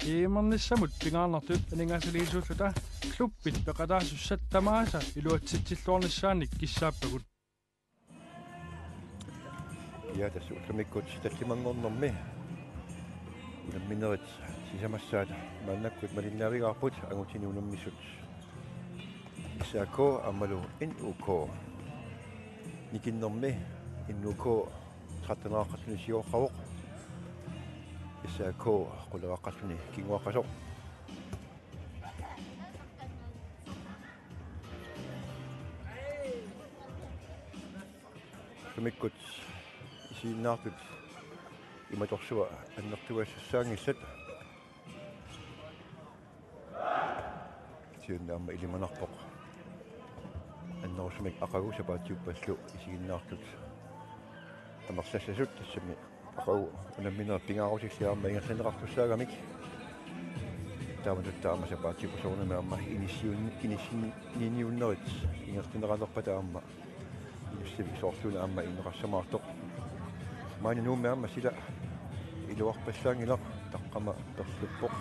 Iimernissамут пингаарнартут анингаасалиисууллута клуббит пеқатаасуссаттамааса илуатситсиллуорнissaанник киссааппагут Ja, tässä ultramikot tattimangornermi unamminerit sisamassaat maannakkut malinnavigaarput angutini unammissut isaako ammalu NUK nikinnermi NUK 13 siorqavuq isaako qulaqassuni kinguaqasoq ultramikot isiinnaartut imatorsua annertuassassaangissat siunnaamma ilimanarpoq annerusumik aqagu sapaatiuppallu isiinnaartut amersassasut tassami aqagu unammina pingaarusiksiaarma ingersanerartussaagamik taamatutaama sapaatiuppasornama amma inisiunnerit ingersaneralorpataamma inissivik soorluna amma inerassamaartoq maani nuummeamma sila iluarpassaangilaq taqqama perluppoq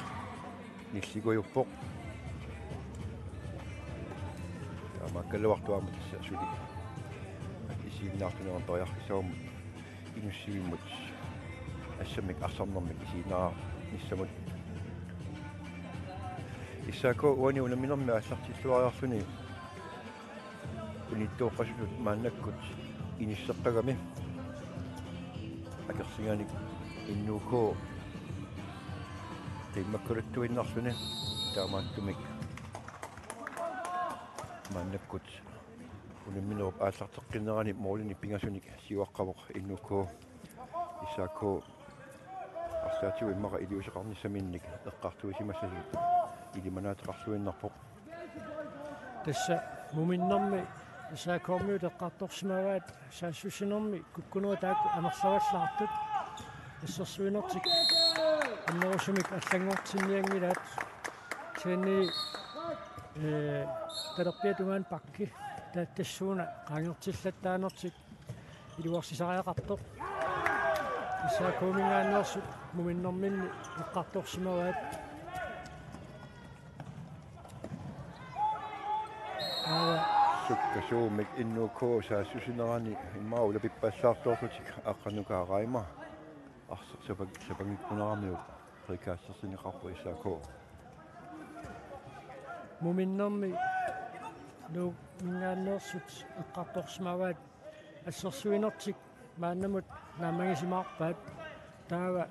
nilliguyuppoq amaakkaluartuama tassa suli isiinnaartuneran toriarpissaumut inussivimmut assamik arsornermik isiinnaar nissamut issaako uani unaminermi аллартиллуариарлүни униттооққасулут мааннаккут инissеққагами акерсиганик иннуукоо тиммаккулуттуиннарлүни таамааттумик мааннаккут унамминеруп ааллартеққиннерани моолини пингасуник сиуаққавоқ иннуукоо исаакоо арсаатиу иммаqa илиусеқарниссаминник эққартуисимассасут илиманаатеқарлуиннарпоқ тасса муминнэрми исаакоормиут эққарторсимаваат саассусинерми куккунуутаакку амерлаваллаартут иссерсуинертик аннерусумик аллангортинниангилаат тени талерпиатунгаан пакки тааттассууна qaangertillаттаанертик илуарсисариақартоқ исаакоомингааннерсут муминнэрминни эққарторсимаваат sukkasuumik innuukoo saassusinerani immaula pippaassaartoorlutik aqqanukaaраима арсерсапагиккунерамиут рикаассерсинеқарпу исаакоо муминнэрми нуу мингааннерсут эққарторсимаваат ассерсуинертик мааннамут наамагисимаарпаат таава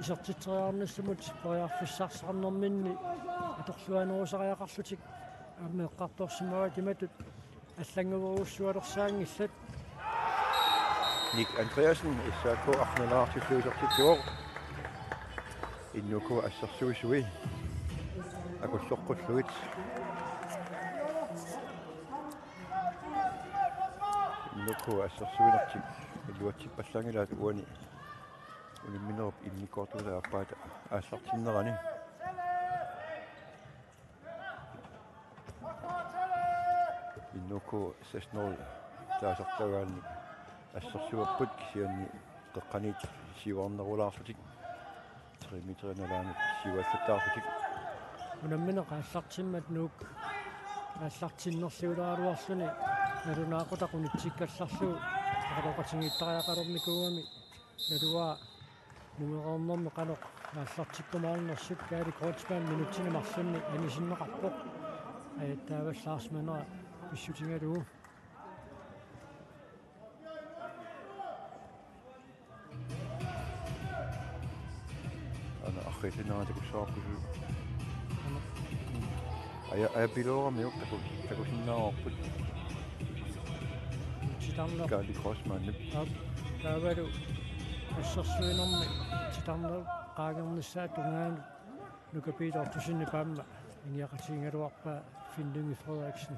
исертитсериарнассамут пориарфиссаарсарнэрминни аторлуанерусариақарлутик амме эққарторсимаваат иматут аллангуверуссуалерсаангиллат Ник Андреаsen исаакоо арнелаартиллуусертитсуор иннукоо ассерсуисуи акуллоққуллуит иннукоо ассерсуинертик илуатсиппаллангилаат уани унимминеруп инникортулааппаата ааллартиннерани иннукоо саснол таасартагаанни ассерсуаппут кисианни қеққанит сиварнерулаарлутик тримитерналаанут сиваллаттаарлутик унаммина қааллартиммат нуук ааллартиннерлиулааруарлуни налунаақутақунитсиккалларлу ақалоқатингиттариақалерникууами налуа нумероорнэрми қанеқ ааллартиккумаарнерсут каали кротсман минутсини марлунни анисиннеқарпоқ тааваллаарсманера писсутингалуу ана ахрисинааtakусsaarpusu ая билорамиук такусиннаарпут титарнер каали кросманнип таавалу ассерсуинерми титарнер qaagernissаат тунгаан нукапиилортусинни паама иниақатингалуарпаа Findinge Frederiksen.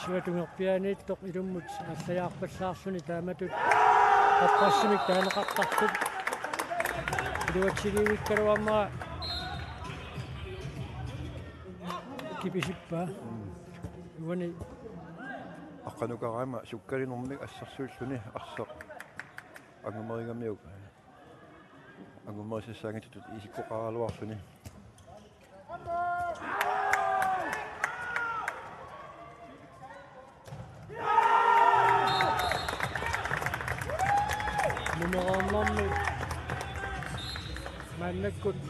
Сюатунгерпианииттоқ илуммут аллаяарпаллаарсуни тааматут аппассимик таанеқартартут илуатсиливиккалуарнера киписиппаа уани Aqqanukarama sukkalinnermik assarsuulluni arsoq angumerigammiuk angumerissaangitut isikkoqaraluarsuni numeraammarmi maannakkut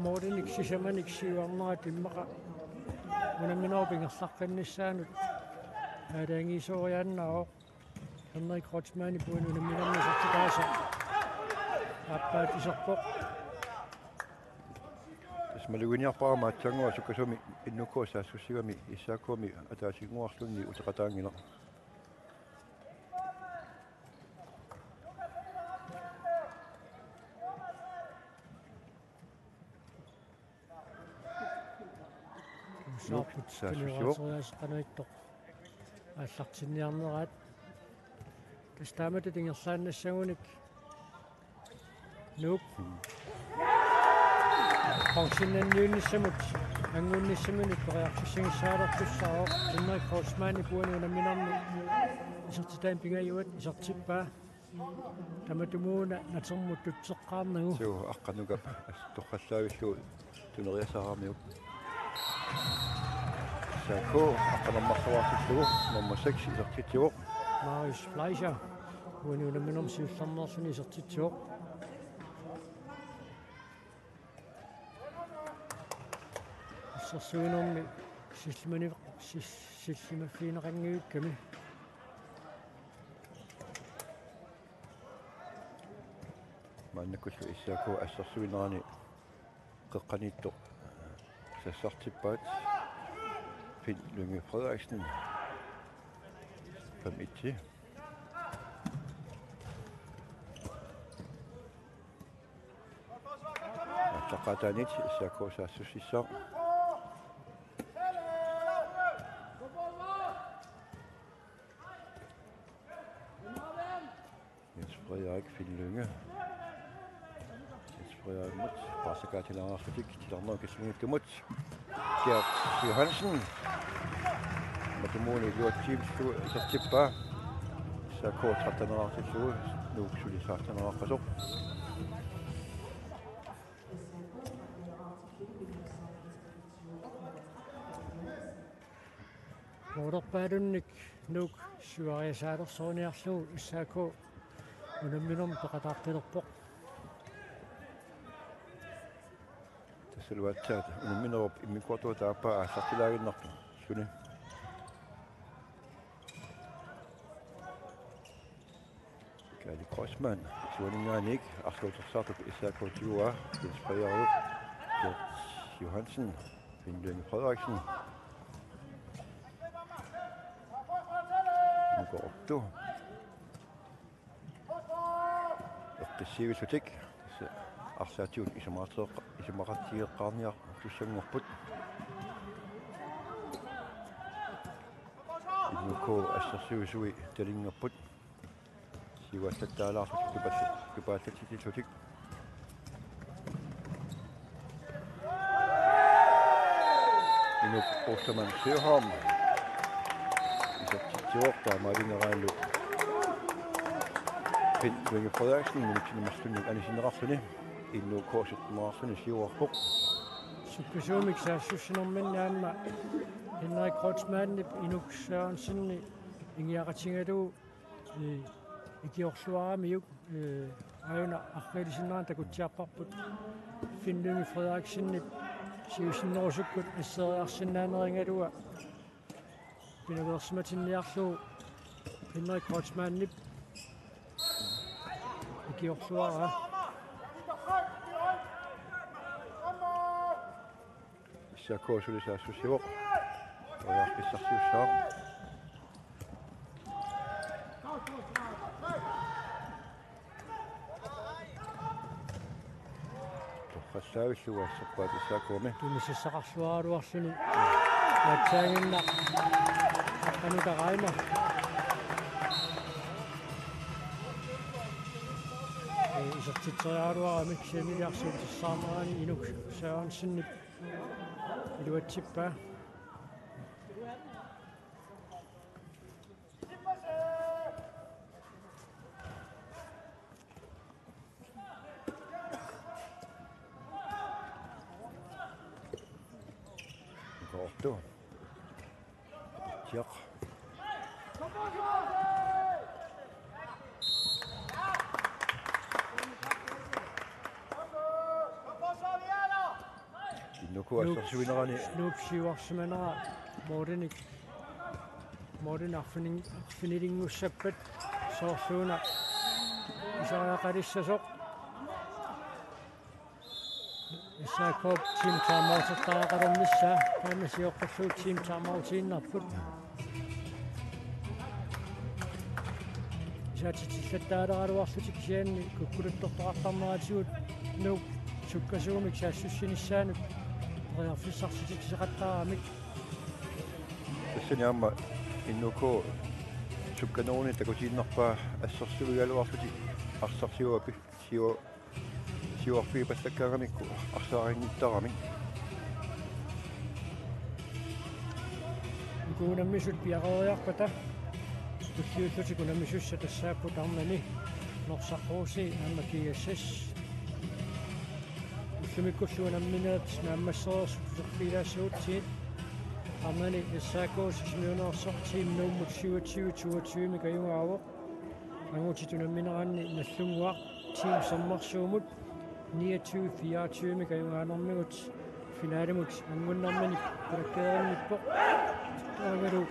moorinik sisamanik siuarnerat immaqa unamminorpingerlarqannissaanut aalaangiisuoriaannao Henrik Rotsmani puun unamminarnisartikaasa appaat isorpoq tasmaluginiarparamaatsaangua sukkasumi innukkuussaassusigami issaakkuami ataasinguarlunni uteqataangila saaput tuniuaaseriaasqanuittoq ааллартинниарнераат тастаамата тингерлааннассагуник нуп функционнанниунниссамут ангуунниссамуник кориарсиссагиссаалертуссао Henrik Rotsmani puuni unamminarmi исертитаан пингаюат исертиппаа таматумууна натермут тутсеққарнагу суу аққанукап торқаллаавиллуу тунериасаарамиуп Sako, aqalammarluartillugu nummer 6 isertitsuoq Marius Fleischer puuni unamminarmi siullarnerluni isertitsuoq ассерсуинерми силлимаффинеқангиукками мааннаккуллу иссааку ассерсуинерани қеққаниитто сассартиппаат Finn Lynge Frederiksen 5-1. Taqatanit issaakkuusaassississaq Jens Frederik Finn Lynge Jens Frederik mut Barsakaatilaararlutik tilarnerkismingittumut Gert Johansen Matumuuni luattiimslu isertippaa issaakkuut 13-artillugu nuuksuli 16-arqasoq Motorpaadunnik nuuk suariasaalersooniarlugu issaakku unamminormi peqataartilerpoq tassaluatsaat unamminerup immikuartuutaappaa aassartilaaginnartu suni Kali Crossman suaningaaniik arluutersaartup issaakkuutiua inspirerut Gert Johansen Finn Lynge Frederiksen Nukoruptu eqqissiivisutik arsaatiut isamaqartieqqaarniar tussangorput innuku assersivisui talingerput siuallattaalaarlut kipaallattitisutik inuk Osterman Sørholm isartitsuortaamaalingeraallu Finn Lynge Frederiksen minutsinimissuni anisinnerarluni innu koositmaarluni siuarpoq sukkasuumik saassussinermannaamma Henrik Rotsmani inuk Sørensenni ingiaqatingaluu ikiorluaramiuk ajuna arqilisinneraan takutsiarparput Finn Lynge Frederiksenni siusinnerusukkut asseriarsinnaaneringalua pinaversimatinniarluu Henrik Rotsmani ikiorluara issaakkuusulisaassussivoq ojarpissarsiussaa torqassaavillugu assarpaat issaakkuumi tumisissaqarluaruarluni atsaanginna aqqanukaraima isertitseriaaruaramik siamiliarsuutissaarnerani inuk Sørensenni iluatsippaa итиақ. Innuku assarsuinerani Snoopsiuarsimanera Morten arfinilingussappat soorsuuna isariaqalissasoq исаакоп тимтаамаутартаақалэрмисса таанасиоққарлуу тимтаамаутииннарпут исаатитиллаттаалераалуарлутик сианни куккулуттортоқартарнератигут нук суккасуумик саассуссинissaанут реарфиссарситик сеқаттаарамик тассани аама иннуку сукканууни такутииннарпаа ассерсуигалуарлутик арсарсиуапи сиуарфи пассаккаарамикку арсаарингиттарами икуунаммисут пиарериарпата туллиуллути кунаммисусса тассааппут арнани норсаққууси аамакигассас уллумиккуллуунамминеат нааммассерерсут серпилаассуутсиит арнани иссаакуус симиунеерсор тимнууммут 27 микаюнгаавоқ ангутитунамминеранни наллунгуақ тим саммарсуумут 29-24 микаюнгаанэрмигут финалимут ангуннармани пулаккеерниппо таавалу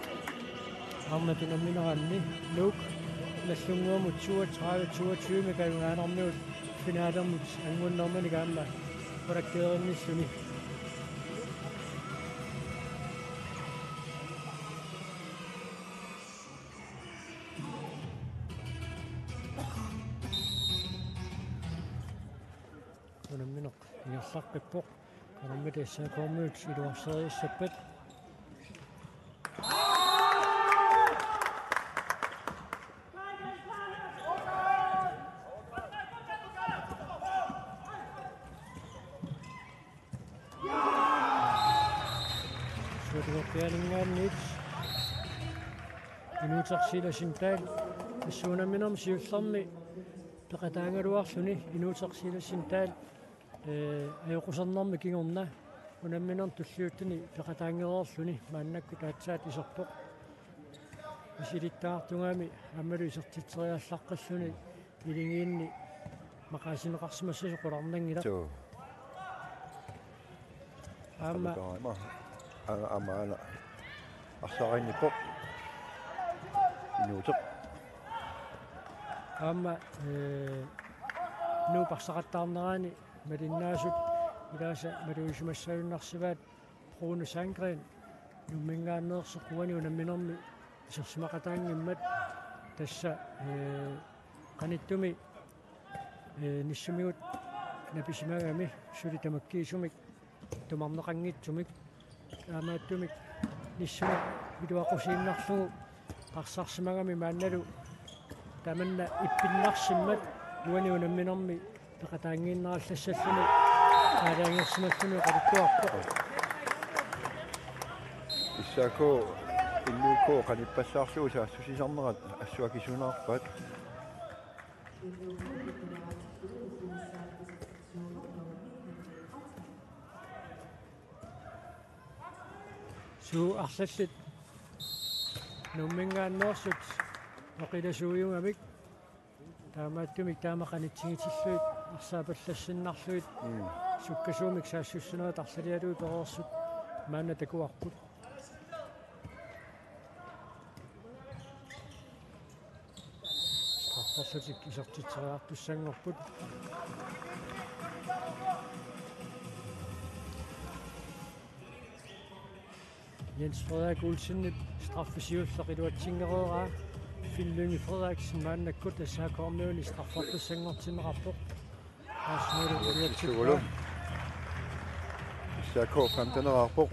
арнатунамминеранни нук наллунгуумут 32-22 микаюнгаанэрмигут финалермут ангуннармани гаамма пулаккеерниссуни унамминеқ ингерларпиппоқ канаммата иссаакоормуут илуарсерииссаппат суутугорпиалингаанниит инуутарсиласинтаал тассуунамминерми сиулларми пеқатаангалуарлүни инуутарсиласинтаал ajokусарнэрми кигорна унамминер туллиуттани пеқатаангереерлүни мааннакку таатсаат исерпоқ исилиттаартунгаами аммалу исертитсериаллаққаллүни илингиинни мақаасинеқарсимассасо қуларнангила аама амаана арсааринниппоқ инуутеқ аама нуупарсақаттаарнераани малиннаасут илааса малуисимассаюннарсиваат Bruno Sandgren нуммингааннеерсоққуани унамминерми исерсимақатаангиммат тасса қаниттуми ниссумигут написимагами сули тамаккиисумик тумарнеқангитсумик аамааттумик ниссуми илуақусииннарлугу қарсарсимагами маанналу таманна иппиннарсиммат уани унамминерми пеқатаангииннераллассаллуни таалаангерсималлуни қалуттуарпоқ иссаако иннуко каниппассаарсуу саассусисарнерат ассуакисунаарпаат суу арлаллит нуммингааннеерсут оқиласууюнгамик таамааттумик таамақанитсигитиллуит арсаапаллассиннарлуит суккасуумик саассуссунерат арлалиалуи переерсут маана такуарпут страфферлутик исертитсериартуссангорпут Jens Frederik Olsen straffesiullaqilluatsingeraraa Finn Frederiksen maannakkut assaakormiuni straffartussanngortinnerarpoq aassumuulu uliatsukku иссаако пантанераарпоқ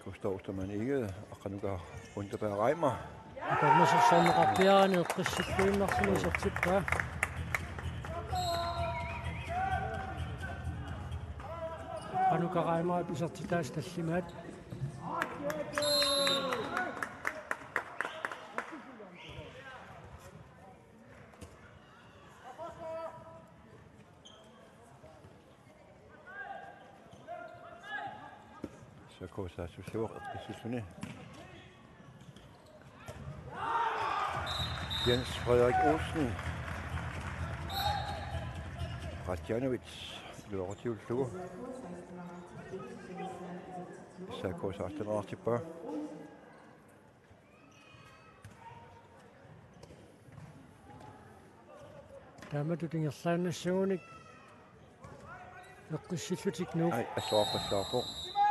Gustav man ikke aqanuga unterbaareimer Aqornersorsorneqarpiaraani eqqissippuinnarsumisertippa qanuqaraimara pisertitaas tallimaat Sakosa Susior Susune. Jens Frederik Olsen. Radjanovic. Løver Sluger. Sakosa Astenrar tilbage. Tämä tytin jossain nationik. Jokkissillutik nuuk. Ai, Asarpo.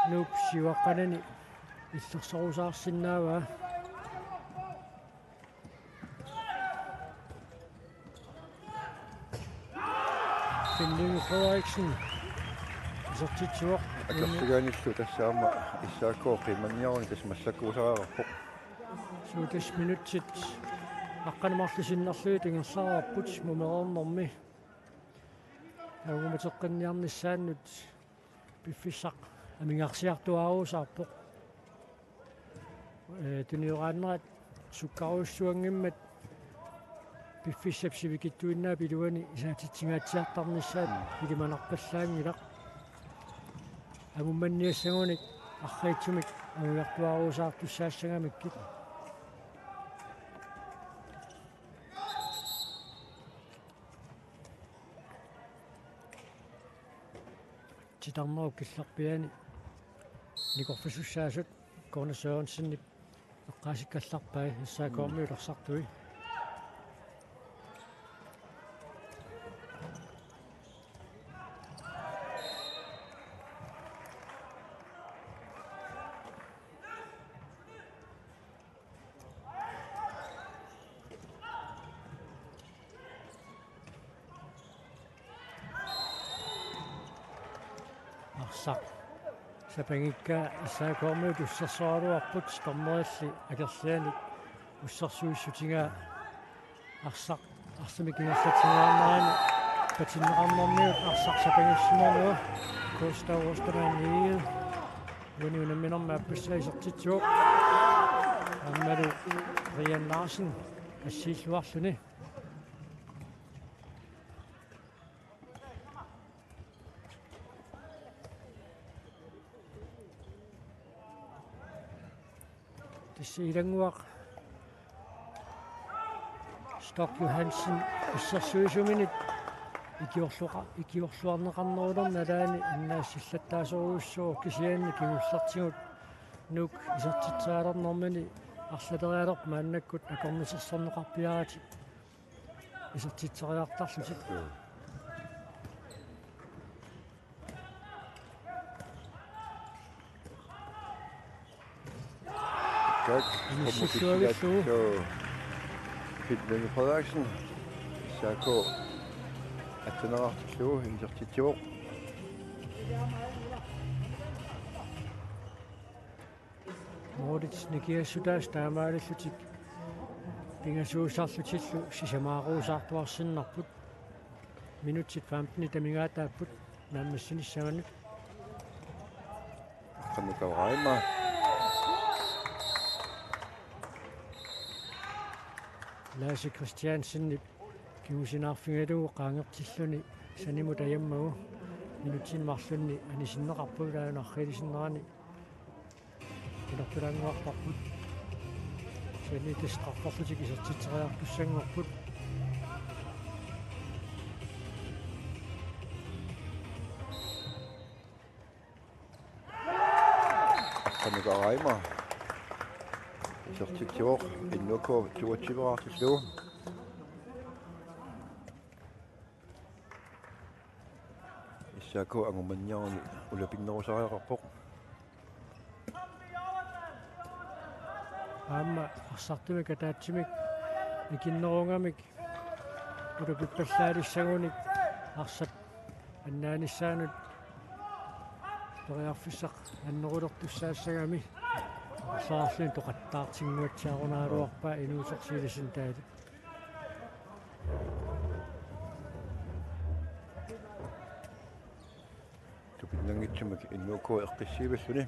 Nuuk siwaqanani. Issarsorusaarsinnaavaa. Finlønge Frederiksen. Isartitsuoq. Akkersigaanillu tassaama issaakoo qimmanniaruni tasmassakuusaraarpo. 7 minutsit. Aqqanamarlusinnarluu tingerlaarput mumereernermi. Agumateqqinniarnissaannut piffissaq amingarsiartuaruusaarpoq. Tuniuraannerat sukkaruussuangimmat piffissapsivikittuinnaa piluani isaatitsigaatiartarnissaat pilimanarpallaangilaq. Agummanniassagunik арриитсумик агуяртуаруусаартуссаассагамиккит титарнерук килларпиани никорфисуссаасут корнасоорнсиннип эққаасиккалларпай иссаакоормиулерсартуи Sapangikka issaakoormiu tussarsoaluarput tornerilli akerlianik ussarsuissutigaa arsamikingерлатингаанерани патиннеқарнэрниут арсарсапангиссиморнуа коостауостанаанниил юниунамминерма аппассаисертитсуоқ аммалу Rian Larsen ассииллуарлуни Silanguaq Stok Johansen issarsuisuminit ikiorluarneqarnerulernaalaani annaassillattaasoruussuu kisiaanni kingullartigut nuk isartitsaalernermani арлатериалерма аннаккут акорнисерсэрнеқарпиарати исертитсариартарлутик Godt. Finlønge Frederiksen. Sako Astenrar Insertitio. Moritz Nikiasutas taamaalillutik pingasuusarlutillu sisamaaruusaartuarsinnarput minutsit 15 tamingaataaput naammassinissamaannut Qannukauraima Lasse Christiansen kimusinaarfingalugu qaangertilluni sanimu tajammagu minutsin marlunni anisinneqarpulaanarrilisinnerani Kinortulanguarparput sani tisqarparlutik isertitseriartussanguarput Qannukauraima Isertitio innuko tuatsiverartuslu Issako angumanniarni ulapinnerusariaqarpoq Amma arsartumik ataatsimik ikinnerungamik ulapippallaalissagunik arsat annaanissaanut toriarfissaq annerulertussaassagami saarlun toqattaartinguatsiarunaaluarpa inuusorsiilisin taati tupinnangitsumak innuko eqqissiivalluni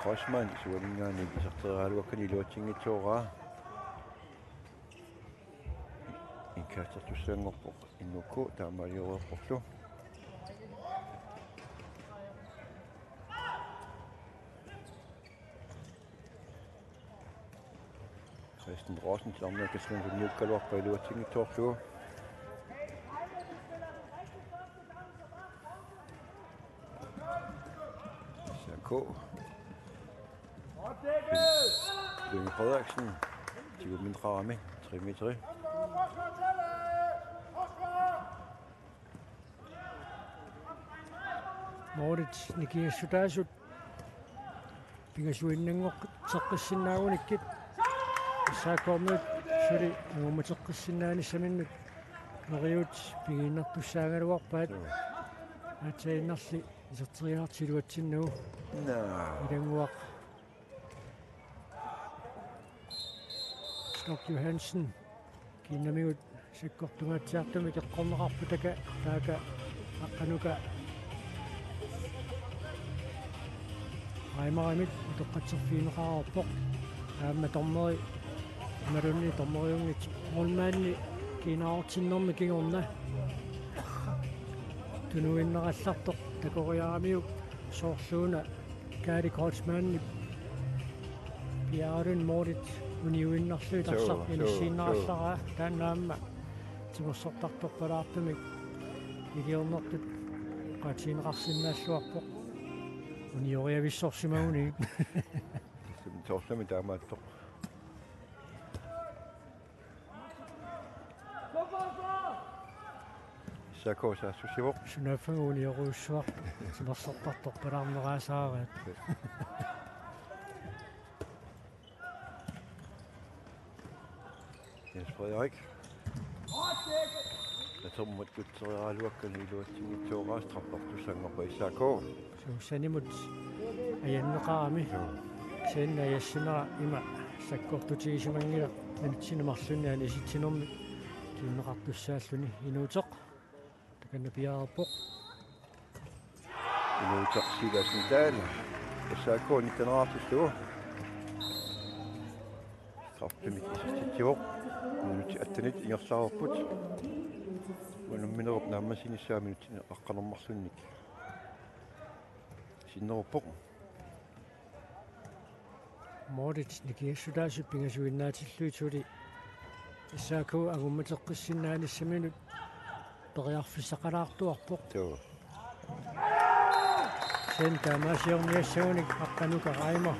Crossman suamingaani kisarteraaluakkan iluatingitsuuraa inkaastertussaangorpoq innukku taamaliureerporlu Christian Rossen samlerkassan kunniukkaluarpa iluatingitsuorlugu Sako Lønge Frederiksen, Tivoli Mindrami, 3 meter. Moritz nikiassutaasut pingasuinnangoq teqqissinaagunikit issaakormiut suli angummateqqissinaanissaminnut neriut pigiinnertussaangaluarpaat aatsainnerli iserteriaartiluatsinnugu ilanguaq Stok Johansen kinnamigut sakkortungatsiartumi teqqorneqarputaka taaka aqqanuka aimarimit utoqqatserfiineqararpoq aamma tormeri amalunni tormeriungit molmaanni kiinaartinnermi kingorna tunuinnerallartoq takoriaramiuk soorluuna kaali Kreutzmanni piaarun Moritz uniuinnerlui tarsaq inissiinnerallara taannaamma timersortartorpalaartumik iliornertut qaatiineqarsinnaalluarpoq unioriavissorsimaguni Torslami taamaattoq Sako saassusivoq sunaffangu unioruussuaq timersortartorpalaarneraasaaraat Jens Frederik Atommat kutseraaluakkan iluatingitsuuraa strappartussanngorpa Sako suussanimut ajanneqarami seenna ajassinera ima sakkortutigisimangila nanitsinemarlunni anisittinermi kiinneqartussaalluni inuuteq takanna piaarpoq inuuteqsilaasnitaala Sako nittaneraartuslugu Strappimik isistittivoq minuti attanit ingerlaarput Manumminerup naammasinissaaminut aqqanermarlunnik sinneruppoq Moritz nikiassutaasut pingasuinnaatillui issaaku agummateqqissinnaanисsamинут periarfissaqalaartuarpoq sen taamaasiorniassagуник aqqanuka raima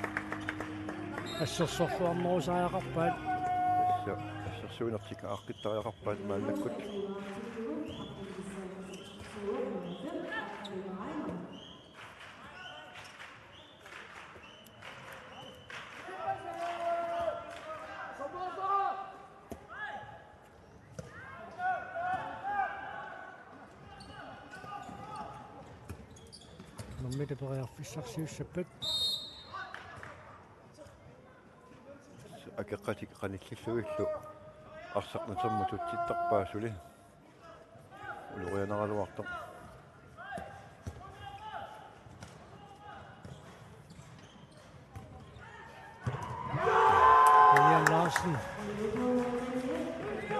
ассерсорлуарнерусааяқарпаат ассерсуинертика ааққиттариақарпаат мааллаккут номмите периарфиссарсиуссаппат акеққатик қаниллиллуиллу арсақнатерму тутситтарпаасули улурианералуартоқ Ian Larsen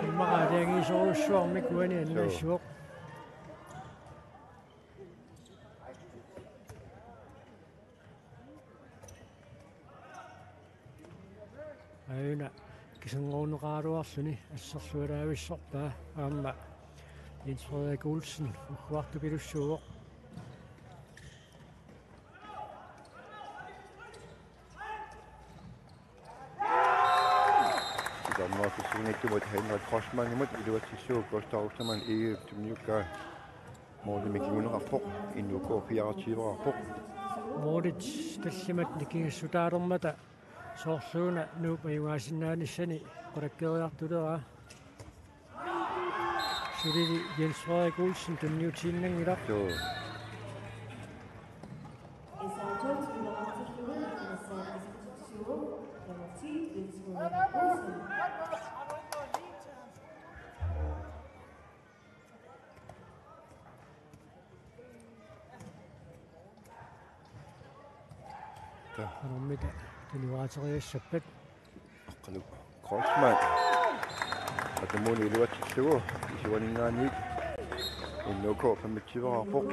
immaраалиангисоруссуармик уани аннассуоқ аюна кисангоонеқаалуарлуни ассерлуалаависсорпаа аама Jens Frederik Olsen уггуартукилуссууоқ Dammarkissuunittumut Henrik Crossmanimut iluatissuuk Gustavussaman igiuptumniukkaa moorlimikigunerarpoq innuukoo piaratiiverarpoq Moritz tallimat nikingassutaalермата soorluuna nuup ajungaasinnaanissani qulakkeriartulera sulili Jens Frederik Olsen tunniutiinnangilaq анормита туниваатериассаппат аққалу Кройцман атамуни илуатсиллугу исуанингаанник иннуко паммитсиварарпоқ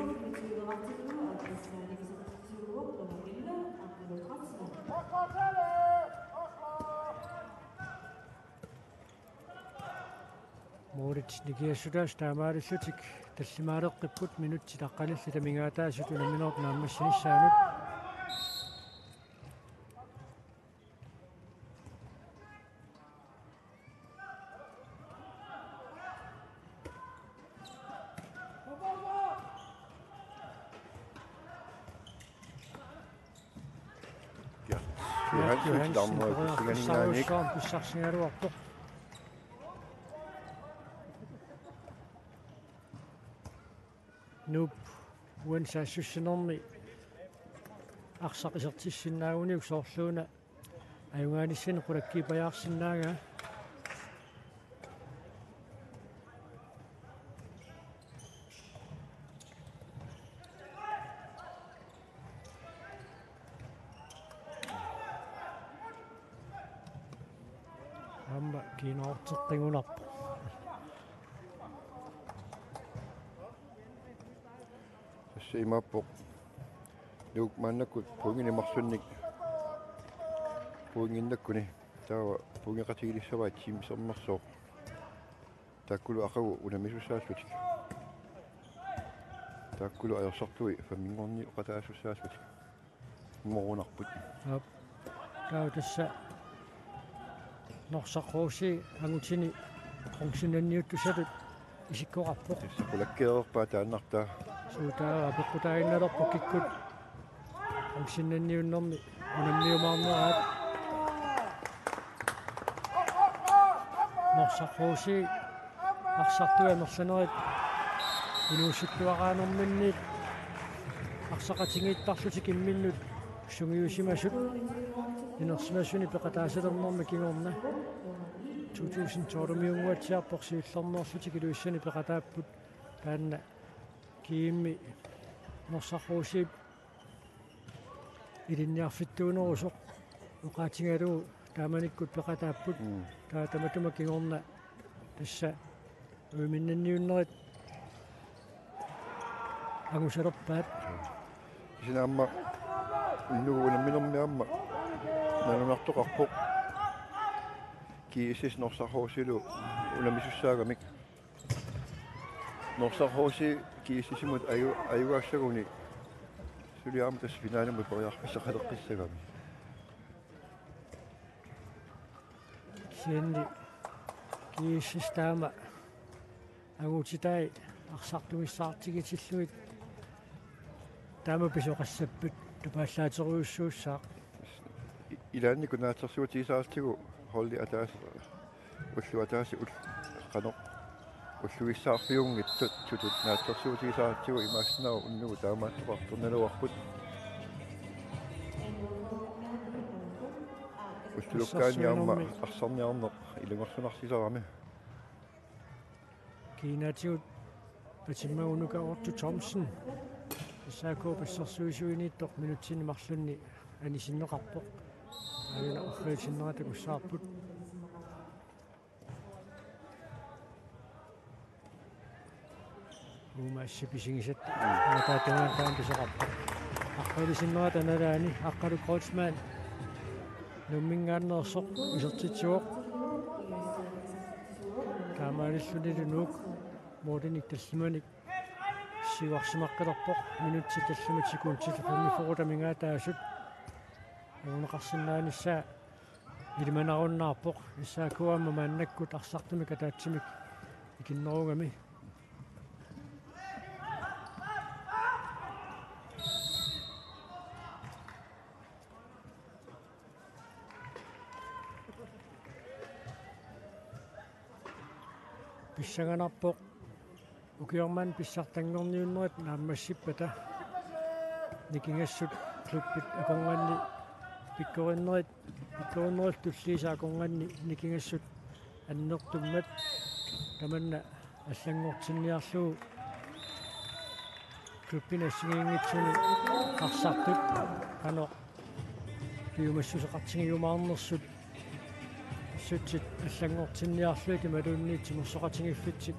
Moritz nigiassutaas taamaalullutik таллимаалеққиппут минутти таққалилли тамингаатаасут унаминерт нааммассинissaanут Johansen писсарсигалуарпоқ нуп уансаассуссинерми арсақисертиссинаагуниук соорлууна аюнгааниссани қулаккипаяарсинаага амма киноортеққигунарпо имаппоқ нук маннаккут пунгинимарсунник пунгиннаккуни таава пунгиқатигилиссаваа тимсермерсоо таккулу ақагу унамисуссаассутик таккулу аерсартуи фамингорни оқатаассуссаассутик морунарпут таа тасса норсаққууси ангутини қонгсинанниуттусалут исиккоқарпоқ сақулаккеерпаа тааннартаа сутаа апеққутаагинналерпо киккут қонгсинанниуннэрми унамниумаарнераат норсаққууси арсартуамерланерит инуусуттуараанерминниит арсақатингииттарлутик имминнут сунгиусимасут инерсимасуни пеқатаасалернэрми кигорна 2012 сииллернерлутик илуиссани пеқатааппут таанна киимми норсаққуусип илинниарфиттуунерусоқ уқаатингалуу тааманиккут пеқатааппут таа таматума кигорна тасса уиминнанниуннерит агусалерпаат исинаамма иннугуунамминерми аама нанунартоқарпоқ киисис норсаққуусилу уламисуссаагамик норсаққууси киисисимут аюгаассагуни сулиаама тас финаалимут пориарписсақалеққиссагами сиэнни кииссистаама агуутитай арсартугиссаартигитиллуит таама писоқассаппут тупааллаатеруйуссууссаа илааннику наатсерсуутигисаартигу холли атаас уллуатааси қано уллуиссаарфиунгитсут тутут наатсерсуутигисаартигу имааснаа уннугу таамааттоқартурналуарпут уллуккааниарма арсарниарнеқ илунгорсунарсисарами кинатиут патиммагунука орту Томсон исаако пассерсуисуинииттоқ минутсини марлунни анисиннеқарпоқ аина оррисиннерата куссаарпут умаасси писигисат таатаан писеқарпоқ аққалисиннерата налаани аққалу Кройцман нуммингааннерсоқ исертитсуоқ таамаалиллунилунук моодиник таллиманик сиварсимаққилерпоқ минутси таллиматикуунтил фаммифорутамингаатаасут уунеқарсинааниссаа илиманаруннаарпоқ иссаакуамма мааннаккут арсартумик атаатсимик икиннеругами писсаганарпоқ укиорман писсартангорниуннерит нааммассиппата никингассут клубпит аконганни пиккориннерит туллиисаа аконганни никингассут аннертуммат таманна аллангортинниарлуу клубпинассигиингитсуни арсартут кано пиумассусеқартигиумаарнерсут сутсит аллангортинниарлуги малуунниитсимерсоқатигиффитсик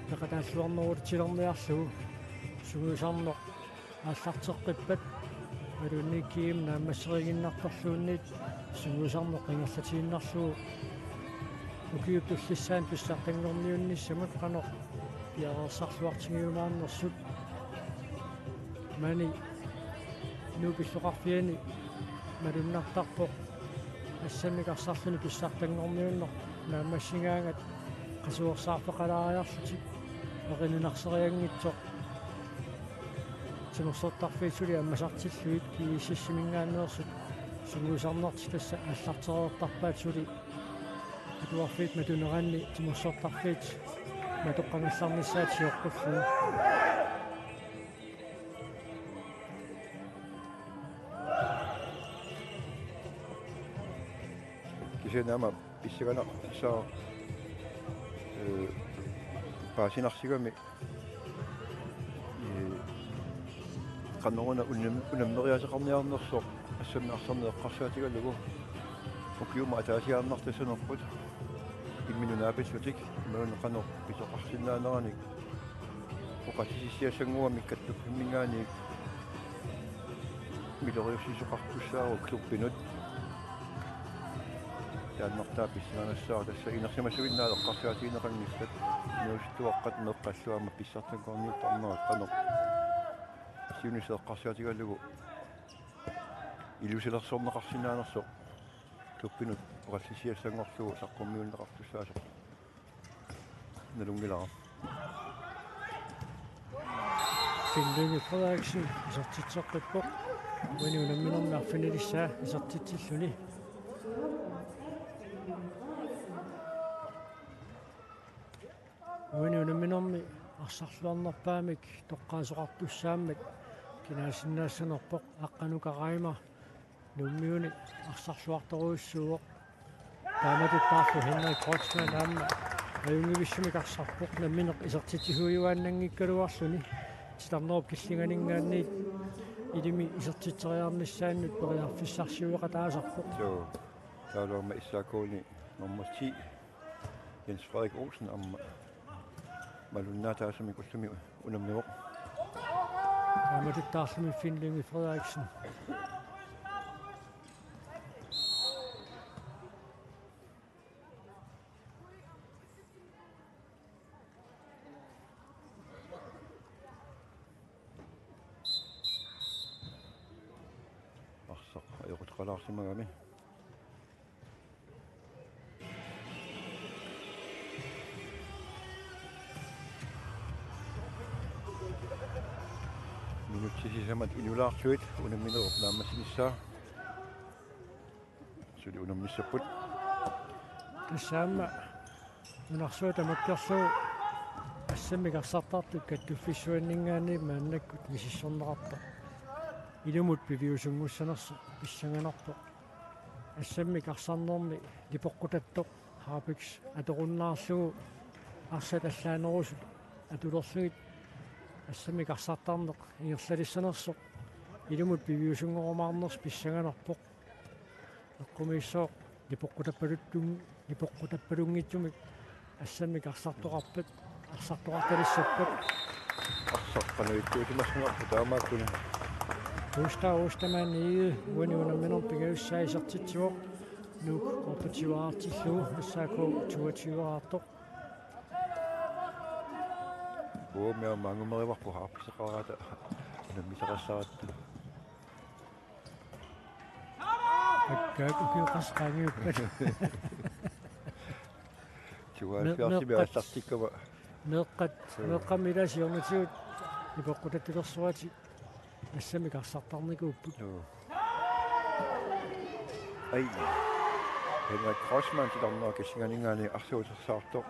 пеқатааллуарнерутилерниарлугу сугуусарнеқ ааллартеққиппат малуунниккиим нааммассеригиннарторлуунниит сугуусарнеқ ингерлатигиннарлугу укиуттуллиссаан писсартангорниунниссамат қано пиареерсарлуартигиумаарнерсут мани нупиллоқарфиани малуннартарпоқ ассамикарсарлуни писсартангорниуннер нааммассингаангат qasuursаарпеқалаариарлутик эқинунарсериангитсоқ тимерсортарфиитсули аммасартиллуит кииссимингааннеерсут сугуусарнерти тасса аллартереэртарпаатсули атуарфиит матунеранни тимерсортарфиит матоққангалларниссаат сиоққуллу кисенама писсагана саа паасинарсигами qannoruna unamneriaseqarniarnersoq ассамиарсарнеэққарсаатигаллугу укиума атаасиаарнартасунерпут имминунааписсутик имаунеқанер писоқарсинаанераник оқатисиссиассангуами каттуппиммингаани милериуссисоқартуссаару клуббинут тааннартаа писсаанассаа тасса инерсимассуиннаалеққарсаатиинеқангиссат нуустуаққат неққаллуама писсартангорниуттарнерат қанер сиунисеэққарсаатигаллугу илусилерсорнеқарсинаанерсоқ клуббинут оқаллисиассангорлугу саққуммиуннеқартуссаасоқ налунгилара финлинги Frederiksen исертитсеққиппоқ униунамминернаарфинилиссаа исертитсиллуни униунамминерми арсарлуарнерпаамик тоққаасоқартуссааммик кинаасиннаассанерпоқ аққанукараима нуммиуни арсарлуарторуиссууоқ тааматуттаарлу Henrik Kreutzmann аама аюнгивиссумикарсарпоқ намминеқ исертитсихуиуааннангиккалуарлуни титарнеруп киллинганингаанниит илими исертитсериарниссааннут периарфиссарсиуеқа таасарпоқ соо таалуама иссаакууни номер 10 Jens Frederik Olsen амма малуннаатаасами куллуми унамнево тааматуттаарлуми Финлинги Frederiksen арсақ ajorutqalaarsimagami минутсисисамат инулаарсуит унамминеруп нааммасинissaa сули унаммиссаппут тассаама унарсуата маккерлуу ассаммикарсартартут каттуффиссуаннингаани мааннаккут мисиссорнеқарта илумут пивиусунгуссанерсо писсанганарпо ассаммикарсарнерми липоққутаттоқ хаарпикс аторуннаарлугу арсат аллаанерусут атулерлугит ассаммикарсартарнеқ ингерлалиссанерсо илумут пивиусунгоромаарнерс писсанганарпоқ аққумиссоо липоққутаппалунгитсумик ассаммикарсартоқарпат арсартоқарталиссаппат арсаққануиттуутимассунарпу таамааккуни Ostamaani униунамминер пигауссаисертитсуоқ нук оппативаартиллуу ассааку туативаартоқ уумиа мангумериварпу хаарписеқараата наммисеқассаратта аккаак укиоқасқаангиуппат туаалфиарсимиассартиккава меққамиласиорнатигут ипоққутаттилерсуати ассамикарсартарникууппут ай Henrik Kreutzmann тиларнера киссинганигаани арсуутерсаартоқ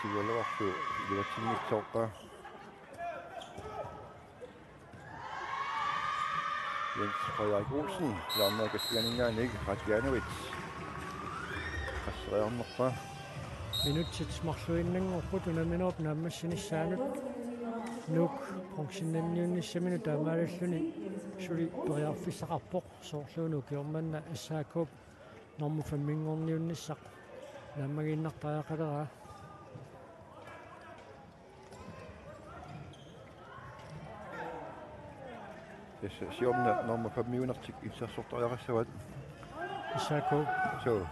сигалуарлу илатсиннитсоорпа Jens Frederik Olsen тиларнера киссинганигаани Радианович қассериарнерпа минутсит марлуиннангорпут унаминерп нааммассинissaanут нук функционнанниунниссамину таамааллуни suli periarfissaqarpoq soorluunu kiormanna assaakkup normu famminngorniunnissaq naammagiinnartariaqaleraa siomna normu fammiunartik itsarsortoriaqassavut assaakkup so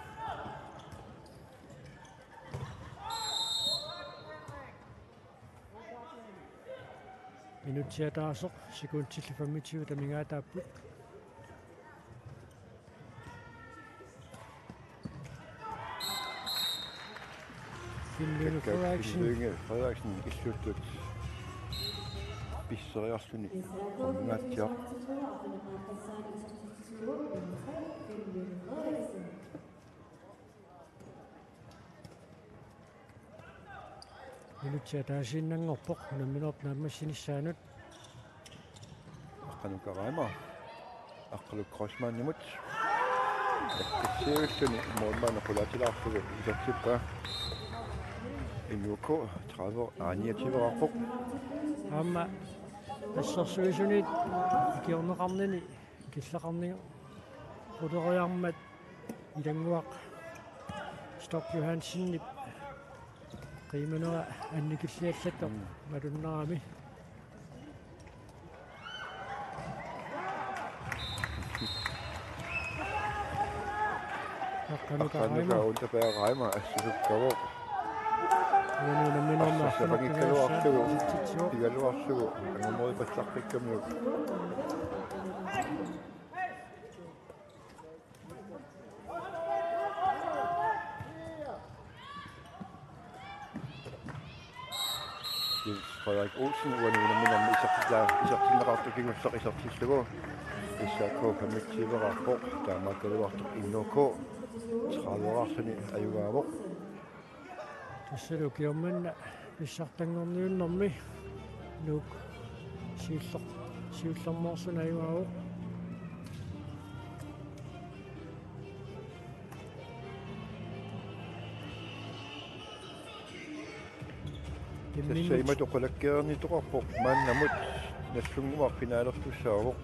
minutiataasoq sekuntilli 25 tamingaataapput Finn Frederiksen issutut pisseriarluni qommaatiaq minutiataasiinnangorpoq namminerp naammassinissaanuut aqqanukaraima aqqaluk crossmaannimut seriøsni målmand qulaatilaarlugu isartippa innuko 30 aaniativerarpoq аама ассерсуисунит киорнеқарнини киллеқарнига утериармат илангуақ Stock Johansenнип qimанера анникиллиаллаттоқ малуннерами aqqanuka untapeaqaima assukkavu Pigaluarlugu angumori patsarpikkamniuk Frederik Olsen uanuunamminammi isartilneqartukigussaq isartillugu issaakkuu pammittiiverarpoq taamaakkaluartuq innuko 30-arluni ajugaavoq тассалу киорманна писсартангорниуннэрми нук сиуллэрмоорсуна аюаау тассаимат оқалаккеернитоқарпоқ мааннамут наллунгуар финаалертуссаавоқ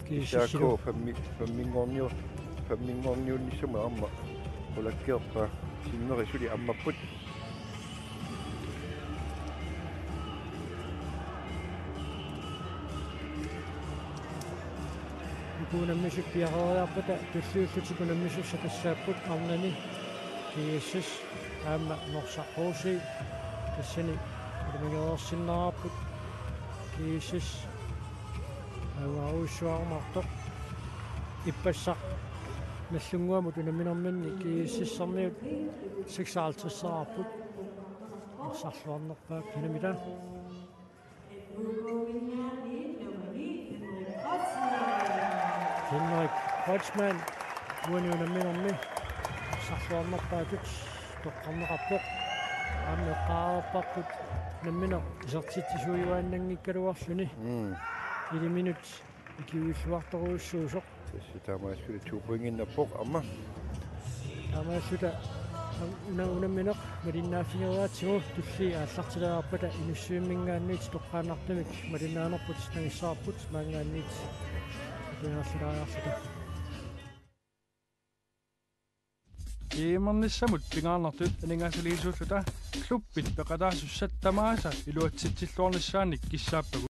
кисаакку фаммингорниунниссума арма оқалаккеерпа синнери сули аммаппут икунаммисук пиарериарпата туллиуллутикунаммисусса тассааппут арнани кииссас аама норсарпууси тассани улмигеерсиннараппут кииссас ауаруссуармартоқ иппассақ наллунгуамут унаминерманни кииссиссарниут 56-сараппут сарлуарнерпаак кинамита Henrik Hodgman уанунаминерми сарлуарнерпаатут тоққарнеқарпоқ аамеққаарпарпут намминер исертитсуюааннангиккалуарлүни 1 минут икиуиллуарторуussуусоқ таамаасули 2 поингиннаппоқ амма таамаасута унаминеқ малиннааффигераатсигу тулли ааллартилаарпата инуссуиммингаанниит тоққаанартамик малиннаанерпут нагиссаарпут маангаанниит тунааллариарлута Iimernissамут пингаарнартут анингаасалиисууллута клуппит пеқалаасуссаттамааса илуатситсиллуорнissaanник киссааппагу